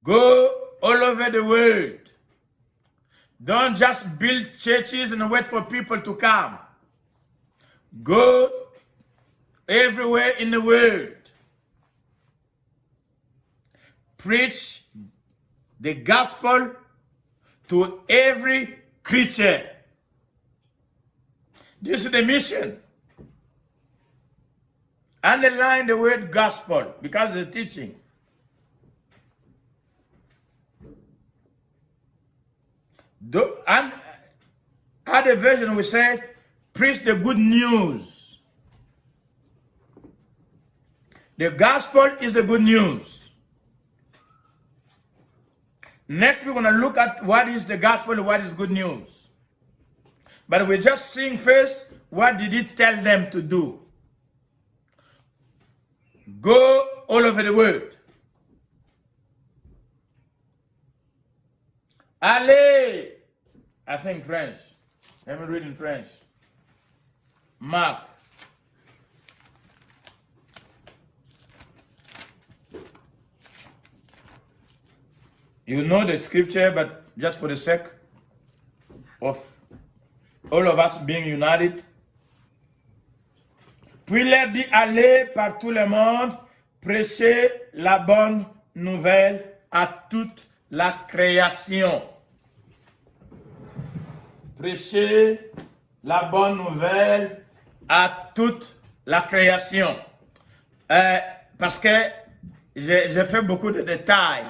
Go all over the world. Don't just build churches and wait for people to come. Go everywhere in the world. Preach the gospel to every creature. This is the mission. Underline the word gospel because of the teaching. And other version we say, preach the good news. The gospel is the good news. Next, we're going to look at what is the gospel and what is good news. But we're just seeing first, what did he tell them to do? Go all over the world. Allez, I think French. Let me read in French. Mark. You know the scripture, but just for the sake of all of us being united. Puis il leur dit, allez par tout le monde, prêchez la bonne nouvelle à toute la création. Prêchez la bonne nouvelle à toute la création. Parce que j'ai fait beaucoup de détails.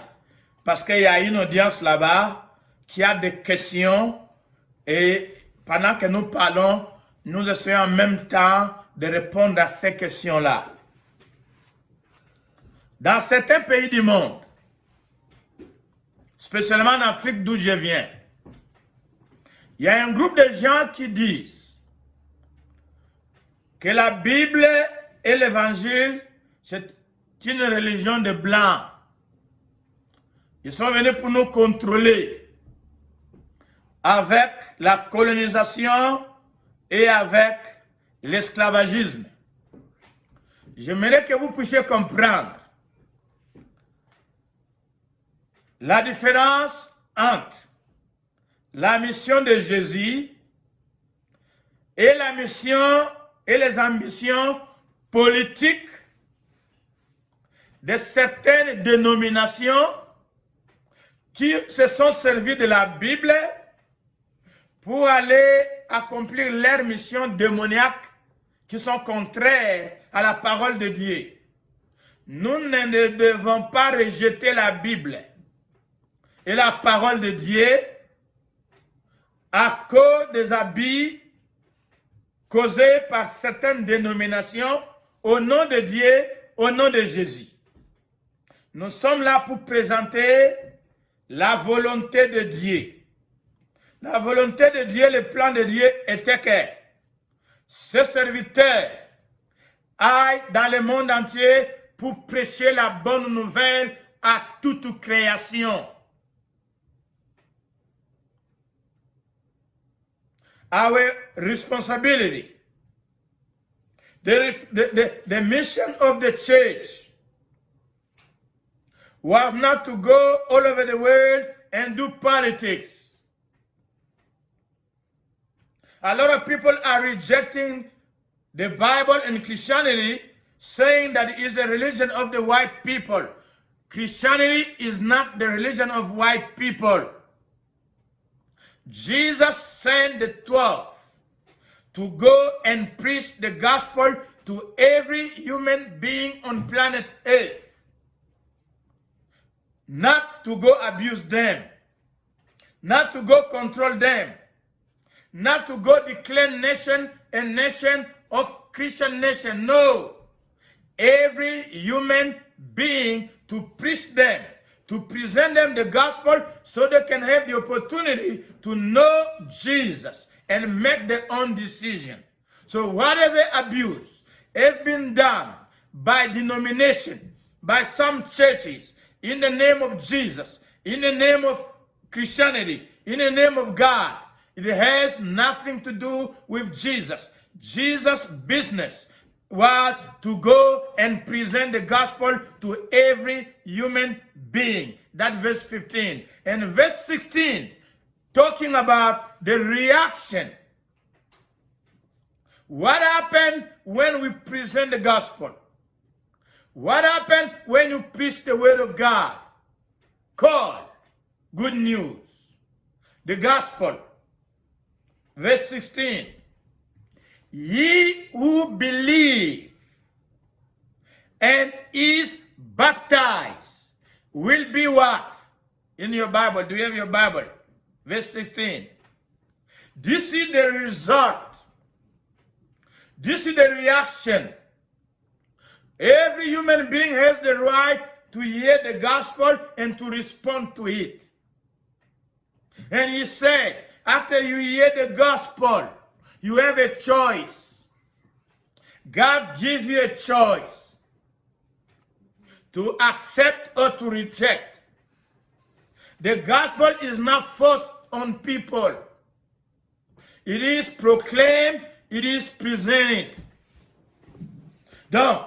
Parce qu'il y a une audience là-bas qui a des questions et pendant que nous parlons, nous essayons en même temps de répondre à ces questions-là. Dans certains pays du monde, spécialement en Afrique d'où je viens, il y a un groupe de gens qui disent que la Bible et l'Évangile, c'est une religion de blancs. Ils sont venus pour nous contrôler avec la colonisation et avec l'esclavagisme. J'aimerais que vous puissiez comprendre la différence entre la mission de Jésus et la mission et les ambitions politiques de certaines dénominations qui se sont servis de la Bible pour aller accomplir leurs missions démoniaques qui sont contraires à la parole de Dieu. Nous ne devons pas rejeter la Bible et la parole de Dieu à cause des abus causés par certaines dénominations au nom de Dieu, au nom de Jésus. Nous sommes là pour présenter la volonté de Dieu. La volonté de Dieu, le plan de Dieu était que ce serviteur aille dans le monde entier pour prêcher la bonne nouvelle à toute création. Our responsibility, the mission of the church was not to go all over the world and do politics. A lot of people are rejecting the Bible and Christianity, saying that it is a religion of the white people. Christianity is not the religion of white people. Jesus sent the 12 to go and preach the gospel to every human being on planet Earth. Not to go abuse them, not to go control them, not to go declare nation a nation of Christian nation. No, every human being to preach them, to present them the gospel so they can have the opportunity to know Jesus and make their own decision. So whatever abuse has been done by denomination, by some churches, in the name of Jesus, in the name of Christianity, in the name of God, it has nothing to do with Jesus. Jesus' business was to go and present the gospel to every human being. That verse 15. And verse 16, talking about the reaction. What happened when we present the gospel? What happened when you preach the word of God? Called good news. The gospel. Verse 16. Ye who believe and is baptized will be what? In your Bible. Do you have your Bible? Verse 16. This is the result. This is the reaction. Every human being has the right to hear the gospel and to respond to it. And he said, after you hear the gospel, you have a choice. God gives you a choice to accept or to reject. The gospel is not forced on people. It is proclaimed, it is presented. Donc,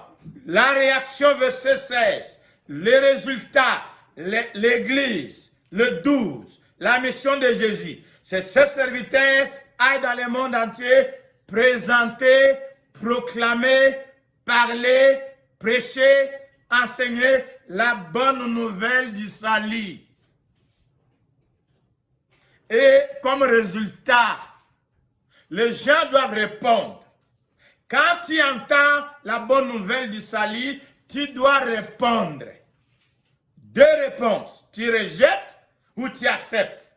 la réaction, verset 16, les résultats, l'église, le 12, la mission de Jésus, c'est ce serviteur aille dans le monde entier, présenter, proclamer, parler, prêcher, enseigner la bonne nouvelle du salut. Et comme résultat, les gens doivent répondre. Quand tu entends la bonne nouvelle du salut, tu dois répondre. Deux réponses. Tu rejettes ou tu acceptes.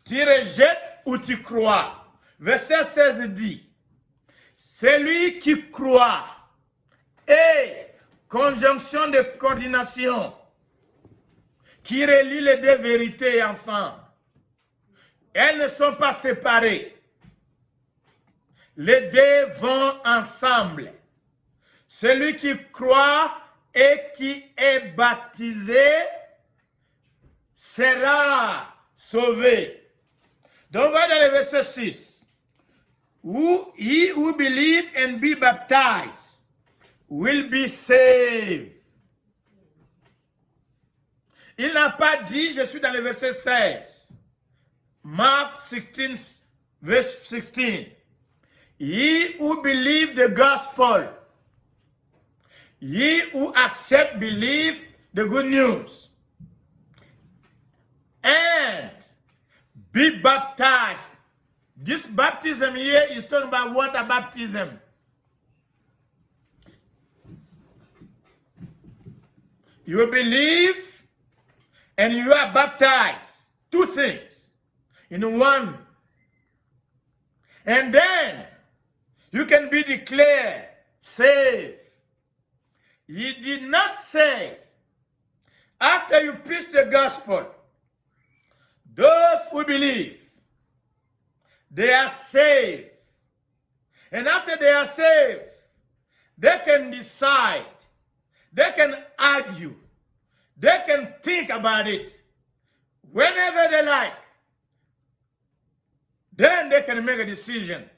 Tu rejettes ou tu crois. Verset 16 dit, celui qui croit et conjonction de coordination qui relie les deux vérités ensemble. Elles ne sont pas séparées. Les deux vont ensemble. Celui qui croit et qui est baptisé sera sauvé. Donc, voilà dans le verset 6. He who believe and be baptized will be saved. Il n'a pas dit, je suis dans le verset 16. Mark 16, verse 16. Ye who believe the gospel, ye who accept, believe the good news, and be baptized. This baptism here is talking about water baptism. You believe and you are baptized. Two things in one. And then you can be declared saved. He did not say, after you preach the gospel, those who believe, they are saved. And after they are saved, they can decide, they can argue, they can think about it whenever they like. Then they can make a decision.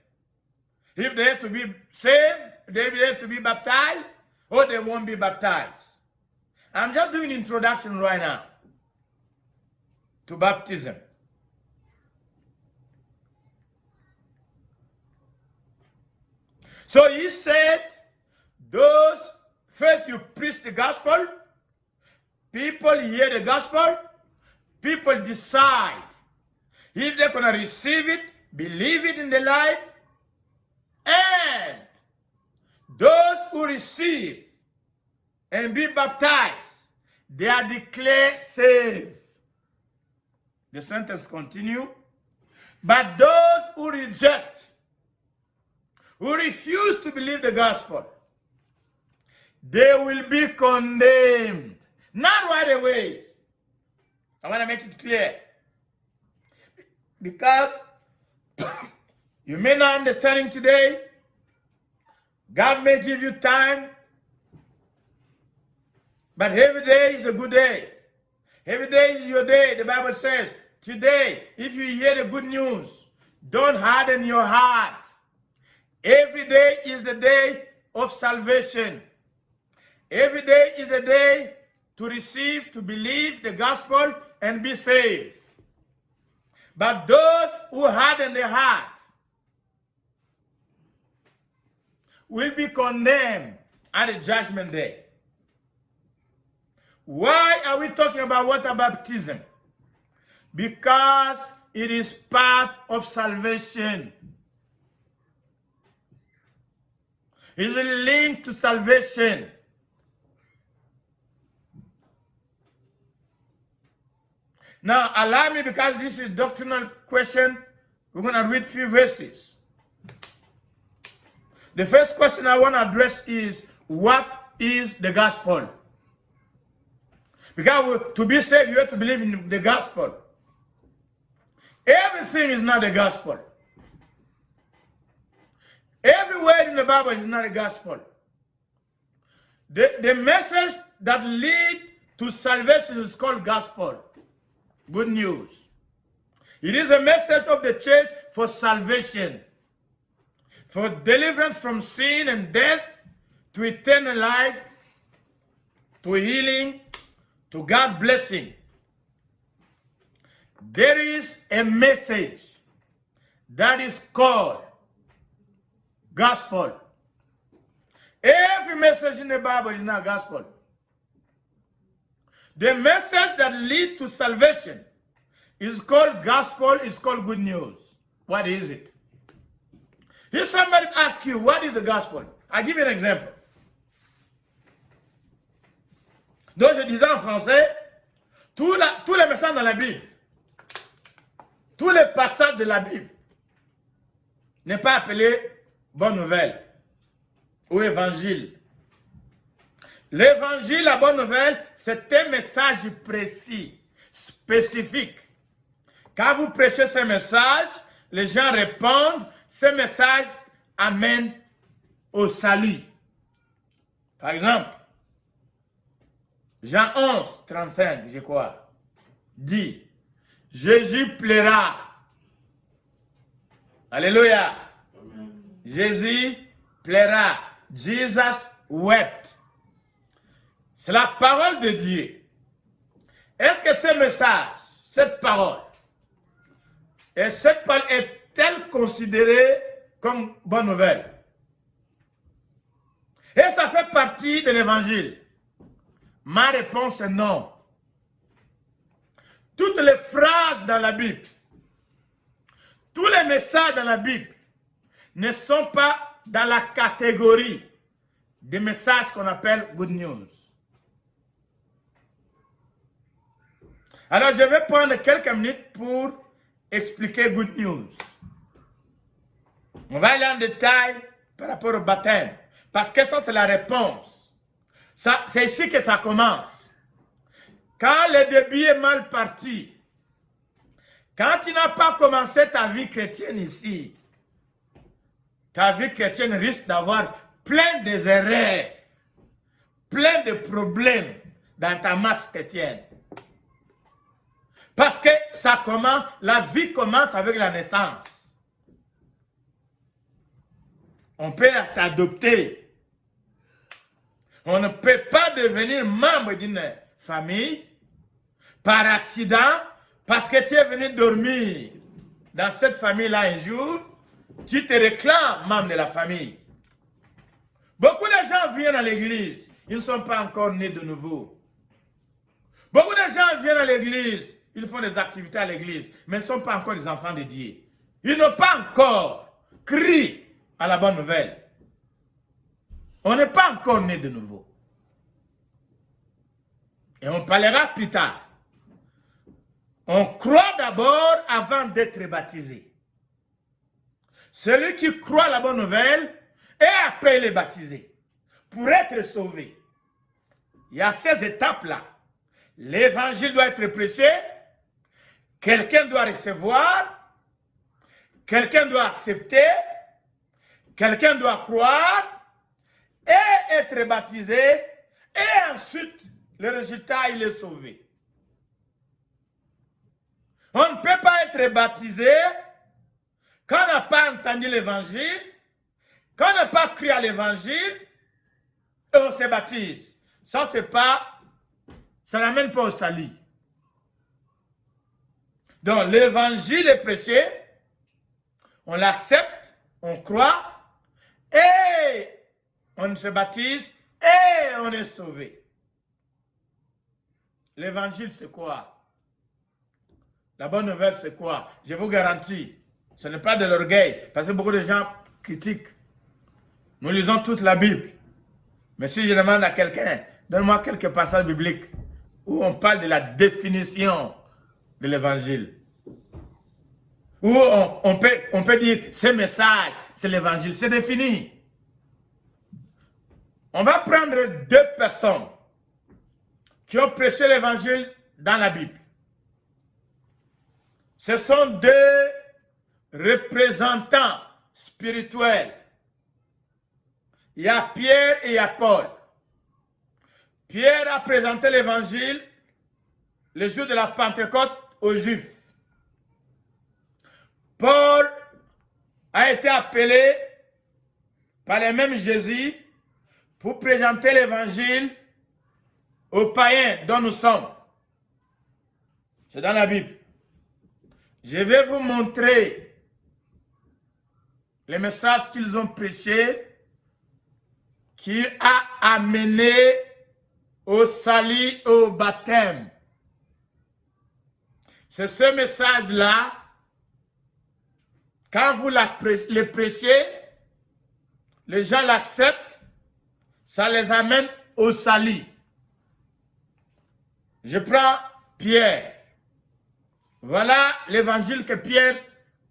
If they have to be saved, they have to be baptized, or they won't be baptized. I'm just doing introduction right now to baptism. So he said, those, first you preach the gospel, people hear the gospel, people decide if they're going to receive it, believe it in their life, and those who receive and be baptized, they are declared saved. The sentence continues. But those who reject, who refuse to believe the gospel, they will be condemned. Not right away. I want to make it clear. Because you may not understand it today. God may give you time. But every day is a good day. Every day is your day. The Bible says, today, if you hear the good news, don't harden your heart. Every day is the day of salvation. Every day is the day to receive, to believe the gospel and be saved. But those who harden their heart will be condemned at the judgment day. Why are we talking about water baptism? Because it is part of salvation. It's linked to salvation. Now, allow me, because this is a doctrinal question, we're going to read a few verses. The first question I want to address is, what is the gospel? Because to be saved, you have to believe in the gospel. Everything is not the gospel. Every word in the Bible is not the gospel. The message that leads to salvation is called gospel. Good news. It is a message of the church for salvation, for deliverance from sin and death, to eternal life, to healing, to God's blessing. There is a message that is called gospel. Every message in the Bible is not gospel. The message that leads to salvation is called gospel, is called good news. What is it? If somebody asks you, what is the gospel? I'll give you an example. Donc, je disais en français, tous les messages dans la Bible, tous les passages de la Bible n'est pas appelé bonne nouvelle ou évangile. L'évangile, la bonne nouvelle, c'est un message précis, spécifique. Quand vous prêchez ce message, les gens répondent, ce message amène au salut. Par exemple, Jean 11, 35, je crois, dit, Jésus plaira. Alléluia. Jésus plaira. Jesus wept. C'est la parole de Dieu. Est-ce que ce message, cette parole, est-elle considérée comme bonne nouvelle? Et ça fait partie de l'évangile? Ma réponse est non. Toutes les phrases dans la Bible, tous les messages dans la Bible ne sont pas dans la catégorie des messages qu'on appelle good news. Alors, je vais prendre quelques minutes pour expliquer good news. On va aller en détail par rapport au baptême, parce que ça, c'est la réponse. C'est ici que ça commence. Quand le début est mal parti, quand tu n'as pas commencé ta vie chrétienne ici, ta vie chrétienne risque d'avoir plein d'erreurs, plein de problèmes dans ta marche chrétienne. Parce que ça commence, la vie commence avec la naissance. On peut t'adopter. On ne peut pas devenir membre d'une famille par accident parce que tu es venu dormir dans cette famille-là un jour, tu te réclames membre de la famille. Beaucoup de gens viennent à l'église, ils ne sont pas encore nés de nouveau. Beaucoup de gens viennent à l'église, ils font des activités à l'église, mais ils ne sont pas encore des enfants de Dieu. Ils n'ont pas encore crié à la bonne nouvelle. On n'est pas encore né de nouveau. Et on parlera plus tard. On croit d'abord avant d'être baptisé. Celui qui croit la bonne nouvelle et après il est baptisé pour être sauvé. Il y a ces étapes-là. L'évangile doit être prêché, quelqu'un doit recevoir, quelqu'un doit accepter, quelqu'un doit croire, et être baptisé, et ensuite, le résultat, il est sauvé. On ne peut pas être baptisé quand on n'a pas entendu l'évangile, Quand on n'a pas cru à l'évangile, on se baptise. Ça, ça n'amène pas au salut. Donc, l'évangile est prêché, on l'accepte, on croit, et on se baptise, et on est sauvé. L'évangile, c'est quoi? La bonne nouvelle, c'est quoi? Je vous garantis, ce n'est pas de l'orgueil, parce que beaucoup de gens critiquent. Nous lisons tous la Bible. Mais si je demande à quelqu'un, donne-moi quelques passages bibliques où on parle de la définition de l'évangile. Où on peut dire, ce message, c'est l'évangile, c'est défini. On va prendre 2 personnes qui ont prêché l'évangile dans la Bible. Ce sont 2 représentants spirituels. Il y a Pierre et il y a Paul. Pierre a présenté l'évangile le jour de la Pentecôte aux Juifs. Paul a été appelé par le même Jésus pour présenter l'évangile aux païens dont nous sommes. C'est dans la Bible. Je vais vous montrer les messages qu'ils ont prêchés qui a amené au salut, au baptême. C'est ce message-là, quand vous le prêchez, les gens l'acceptent, ça les amène au salut. Je prends Pierre. Voilà l'évangile que Pierre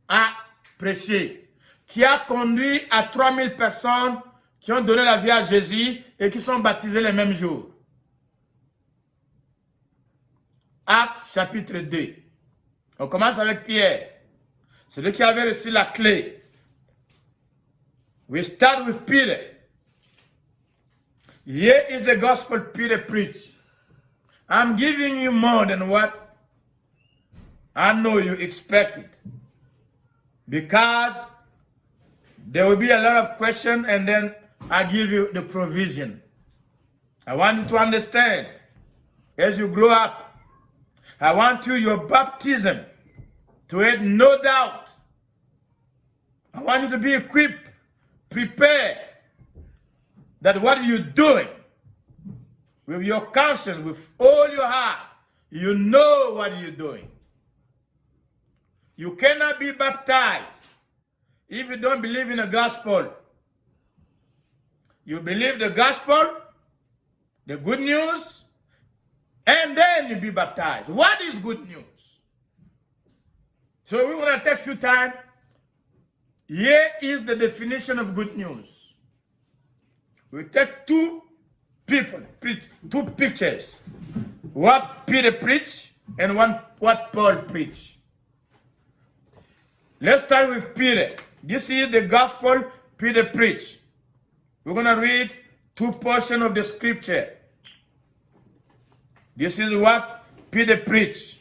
a prêché, qui a conduit à 3000 personnes qui ont donné la vie à Jésus et qui sont baptisés le même jour. Actes chapitre 2. On commence avec Pierre. C'est lui qui avait reçu la clé. We start with Peter. Here is the gospel Peter preached. I'm giving you more than what I know you expected. Because there will be a lot of questions and then I give you the provision. I want you to understand as you grow up. I want your baptism to have no doubt. I want you to be equipped, prepared, that what you're doing with your conscience, with all your heart, you know what you're doing. You cannot be baptized if you don't believe in the gospel. You believe the gospel, the good news, and then you be baptized. What is good news? So we want to take a few time. Here is the definition of good news. We take 2 people, 2 pictures. What Peter preached and what Paul preached. Let's start with Peter. This is the gospel Peter preached. We're going to read 2 portions of the scripture. This is what Peter preached.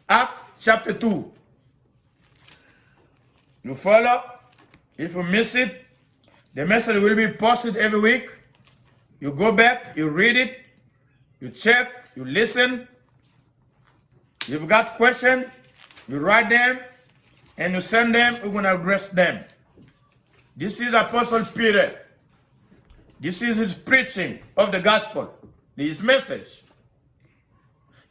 Acts chapter 2. You follow? If you miss it, the message will be posted every week. You go back, you read it, you check, you listen. If you've got questions, you write them, and you send them, we're going to address them. This is Apostle Peter. This is his preaching of the gospel, his message.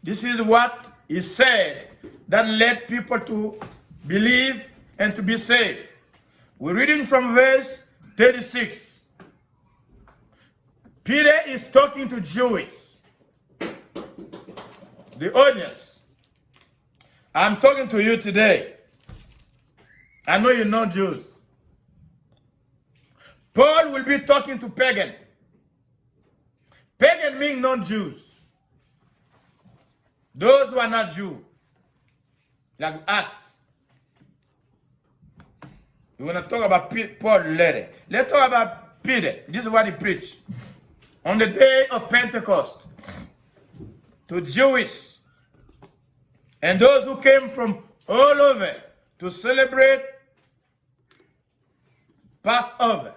This is what he said that led people to believe and to be saved. We're reading from verse 36. Peter is talking to Jews, the audience. I'm talking to you today. I know you know Jews. Paul will be talking to pagan. Pagan means non-Jews. Those who are not Jews, like us. We're going to talk about Paul later. Let's talk about Peter. This is what he preached. On the day of Pentecost, to Jewish and those who came from all over to celebrate Passover.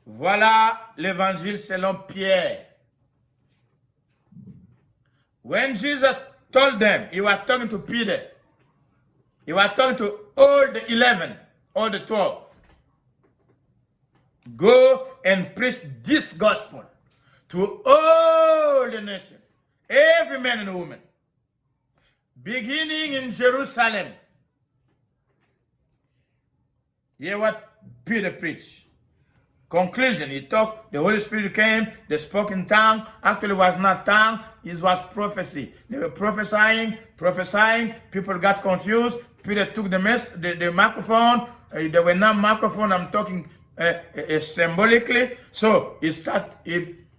Voilà l'évangile selon Pierre. When Jesus told them, he was talking to Peter. He was talking to all the 11, all the 12. Go and preach this gospel to all the nation, every man and woman, beginning in Jerusalem. Hear what Peter preached. Conclusion, he talked, the Holy Spirit came, they spoke in tongue. Actually, it was not tongue, it was prophecy. They were prophesying, people got confused. Peter took the microphone. There were no microphone, I'm talking symbolically. So he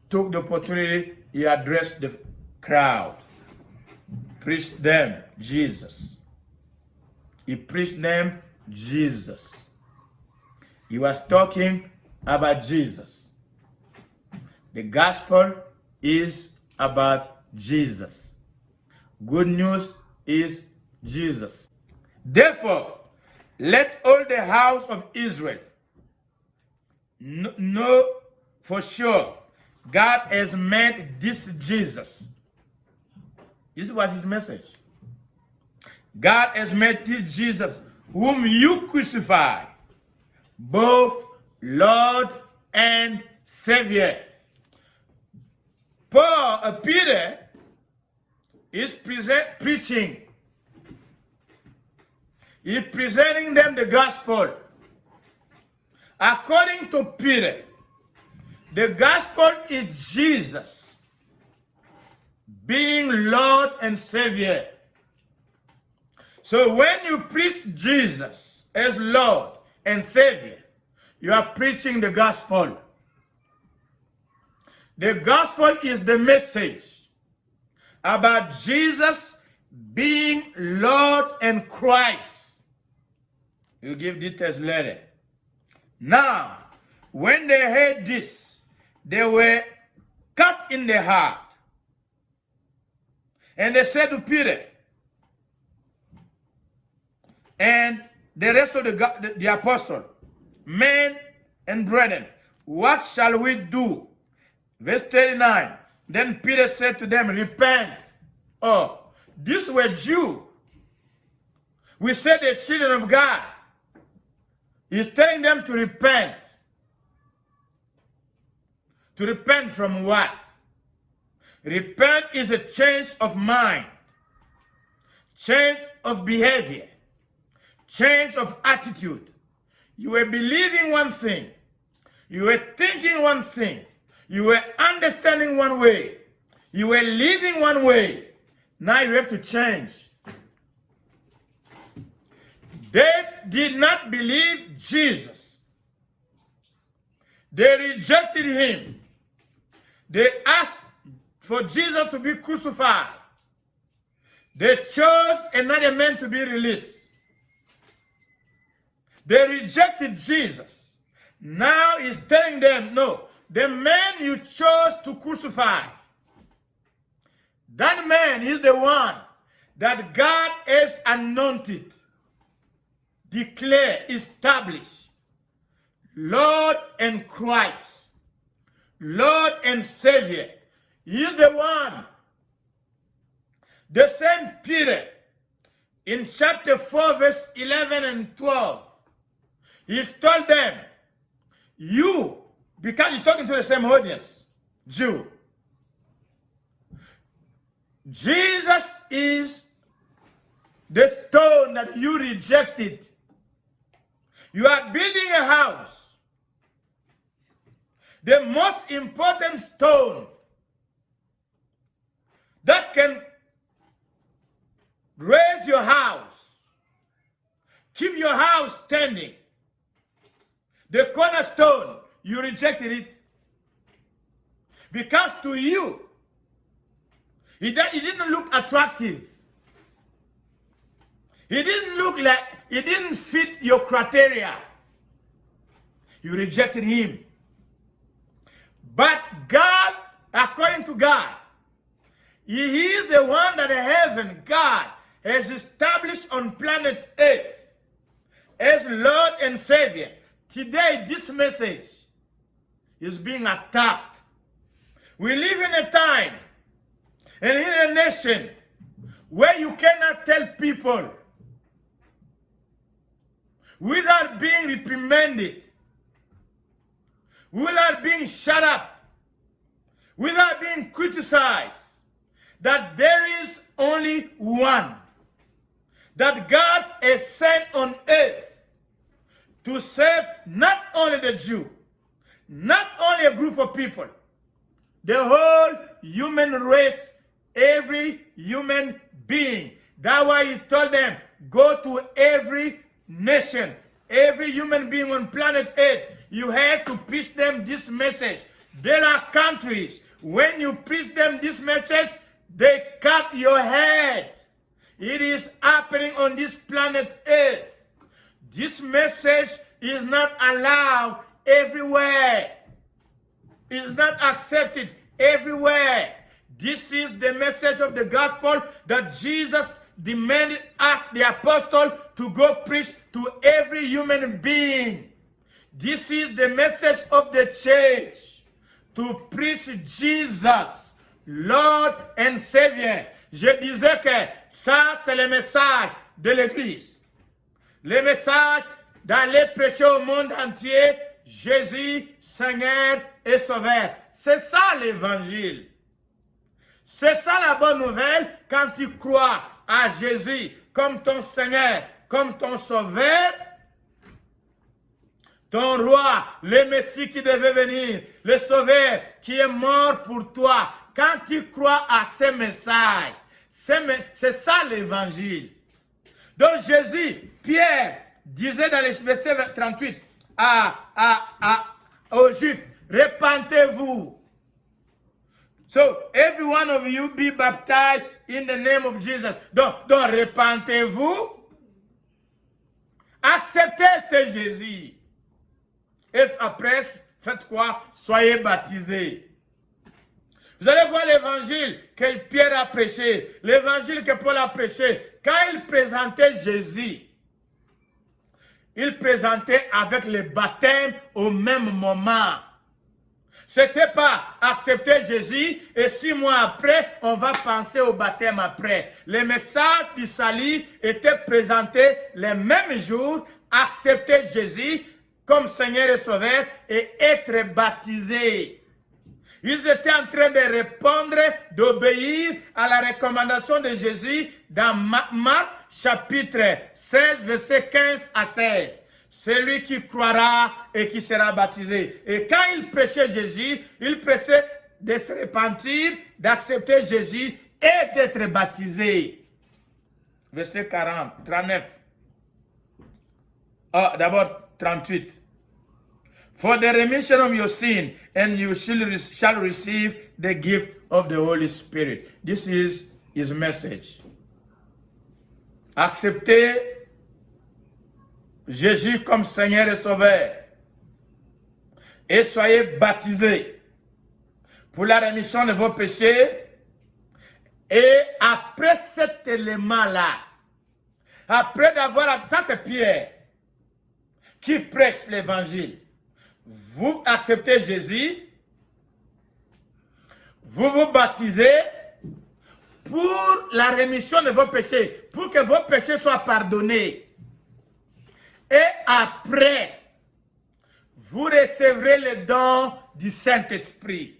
took the opportunity, he addressed the crowd. Preached them Jesus. He preached them Jesus. He was talking about Jesus. The gospel is about Jesus. Good news is Jesus. Therefore, let all the house of Israel know for sure God has made this Jesus. This was his message. God has made this Jesus, whom you crucified, both Lord and Savior. Peter is preaching. He's presenting them the gospel. According to Peter, the gospel is Jesus being Lord and Savior. So when you preach Jesus as Lord and Savior, you are preaching the gospel. The gospel is the message about Jesus being Lord and Christ. You give details later. Now, when they heard this, they were cut in the heart. And they said to Peter and the rest of the apostle, men and brethren, what shall we do? Verse 39, then Peter said to them, repent. Oh, these were Jews. We said the children of God. He's telling them to repent. To repent from what? Repent is a change of mind, change of behavior, change of attitude. You were believing one thing, you were thinking one thing, you were understanding one way, you were living one way. Now you have to change. They did not believe Jesus. They rejected him. They asked for Jesus to be crucified. They chose another man to be released. They rejected Jesus. Now he's telling them, no, the man you chose to crucify, that man is the one that God has anointed, declared, established, Lord and Christ, Lord and Savior. He is the one. The same Peter in chapter 4 verse 11 and 12, he told them, you, because he's talking to the same audience, Jew, Jesus is the stone that you rejected. You are building a house. The most important stone that can raise your house, keep your house standing. The cornerstone, you rejected it. Because to you, it didn't look attractive. It didn't look like, it didn't fit your criteria. You rejected him. But God, according to God, he is the one that heaven, God, has established on planet Earth as Lord and Savior. Today, this message is being attacked. We live in a time and in a nation where you cannot tell people without being reprimanded, without being shut up, without being criticized, that there is only one, that God is sent on earth to save not only the Jew, not only a group of people, the whole human race, every human being. That's why he told them, go to every nation, every human being on planet Earth. You have to preach them this message. There are countries, when you preach them this message, they cut your head. It is happening on this planet Earth. This message is not allowed everywhere. It's not accepted everywhere. This is the message of the gospel that Jesus demanded us, the apostle, to go preach to every human being. This is the message of the church, to preach Jesus, Lord and Savior. Je disais que ça, c'est le message de l'Église. Le message d'aller prêcher au monde entier Jésus, Seigneur et Sauveur. C'est ça l'évangile. C'est ça la bonne nouvelle quand tu crois à Jésus comme ton Seigneur, comme ton Sauveur, ton roi, le Messie qui devait venir, le Sauveur qui est mort pour toi. Quand tu crois à ces messages, c'est ça l'évangile. Donc Jésus, Pierre disait dans le verset 38 aux Juifs, repentez-vous. So, every one of you be baptized in the name of Jesus. Donc repentez-vous. Acceptez ce Jésus. Et après, faites quoi? Soyez baptisés. Vous allez voir l'évangile que Pierre a prêché, l'évangile que Paul a prêché. Quand il présentait Jésus, il présentait avec le baptême au même moment. Ce n'était pas accepter Jésus et 6 mois après, on va penser au baptême après. Le message du salut était présenté le même jour, accepter Jésus comme Seigneur et Sauveur et être baptisé. Ils étaient en train de répondre, d'obéir à la recommandation de Jésus dans Marc chapitre 16, verset 15 à 16. Celui qui croira et qui sera baptisé. Et quand il prêchait Jésus, il prêchait de se repentir, d'accepter Jésus et d'être baptisé. Verset 39. D'abord 38. For the remission of your sin, and you shall receive the gift of the Holy Spirit. This is his message. Acceptez Jésus comme Seigneur et Sauveur. Et soyez baptisés pour la rémission de vos péchés. Et après cet élément-là, après d'avoir... Ça c'est Pierre qui prêche l'évangile. Vous acceptez Jésus, vous vous baptisez pour la rémission de vos péchés, pour que vos péchés soient pardonnés. Et après, vous recevrez le don du Saint-Esprit.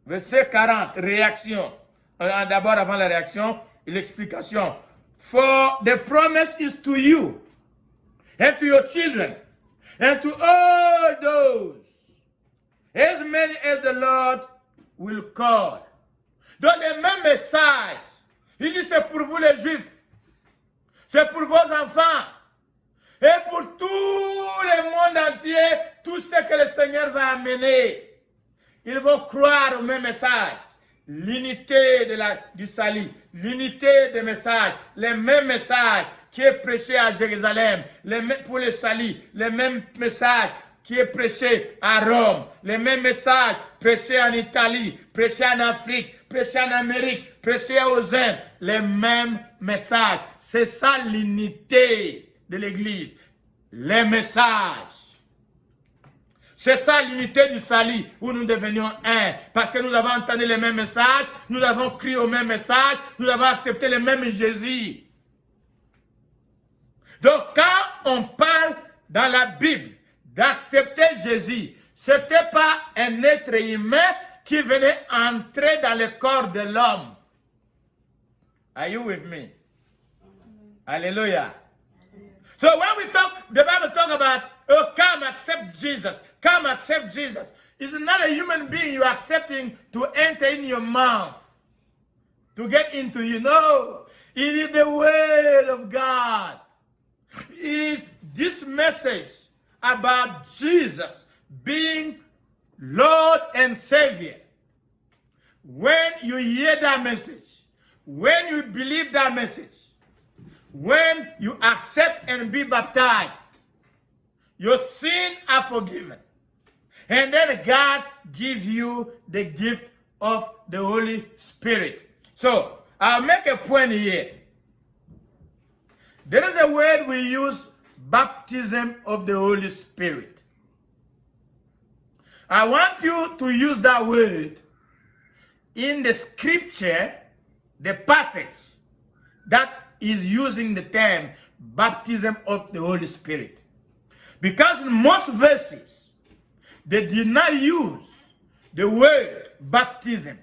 Verset 40, réaction. D'abord, avant la réaction, l'explication. For the promise is to you and to your children and to all those, as many as the Lord will call. Dans le même message, il dit c'est pour vous les Juifs. C'est pour vos enfants et pour tout le monde entier, tout ce que le Seigneur va amener. Ils vont croire au même message. L'unité du salut, l'unité des messages, le même message qui est prêché à Jérusalem, pour le salut, le même message qui est prêché à Rome, le même message prêché en Italie, prêché en Afrique, prêché en Amérique, prêché aux Indes, le même message. C'est ça l'unité de l'Église, les messages. C'est ça l'unité du salut, où nous devenions un. Parce que nous avons entendu les mêmes messages, nous avons crié au même message, nous avons accepté le même Jésus. Donc quand on parle dans la Bible d'accepter Jésus, ce n'était pas un être humain qui venait entrer dans le corps de l'homme. Are you with me? Hallelujah. So when we talk, the Bible talks about, oh, come accept Jesus. Come accept Jesus. It's not a human being you're accepting to enter in your mouth, to get into you. No, it is the word of God. It is this message about Jesus being Lord and Savior. When you hear that message, when you believe that message, when you accept and be baptized, your sins are forgiven. And then God gives you the gift of the Holy Spirit. So, I'll make a point here. There is a word we use, baptism of the Holy Spirit. I want you to use that word in the scripture, the passage that is using the term baptism of the Holy Spirit. Because in most verses, they did not use the word baptism.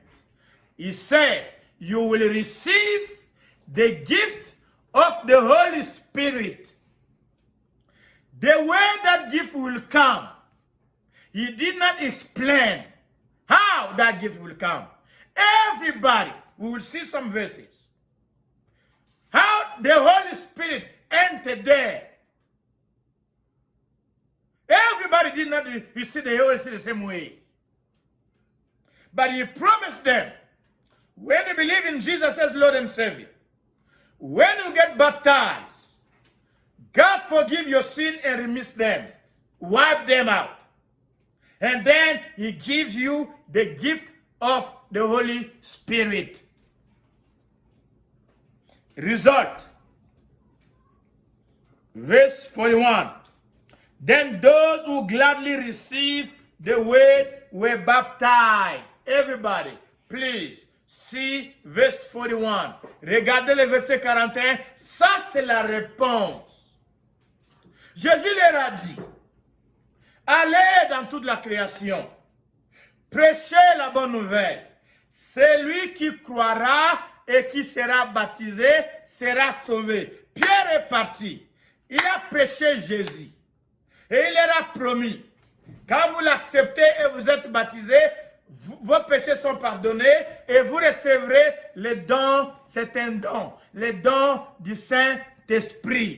He said, you will receive the gift of the Holy Spirit. The way that gift will come, he did not explain how that gift will come. Everybody, we will see some verses, how the Holy Spirit entered there. Everybody did not receive the Holy Spirit the same way. But he promised them, when you believe in Jesus as Lord and Savior, when you get baptized, God forgive your sin and remiss them, wipe them out. And then he gives you the gift of the Holy Spirit. Result. Verse 41. Then those who gladly received the word were baptized. Everybody, please, see verse 41. Regardez le verset 41. Ça, c'est la réponse. Jésus leur a dit, allez dans toute la création, prêchez la bonne nouvelle. Celui qui croira et qui sera baptisé sera sauvé. Pierre est parti. Il a prêché Jésus. Et il leur a promis, quand vous l'acceptez et vous êtes baptisé, vos péchés sont pardonnés et vous recevrez le don, c'est un don, le don du Saint-Esprit.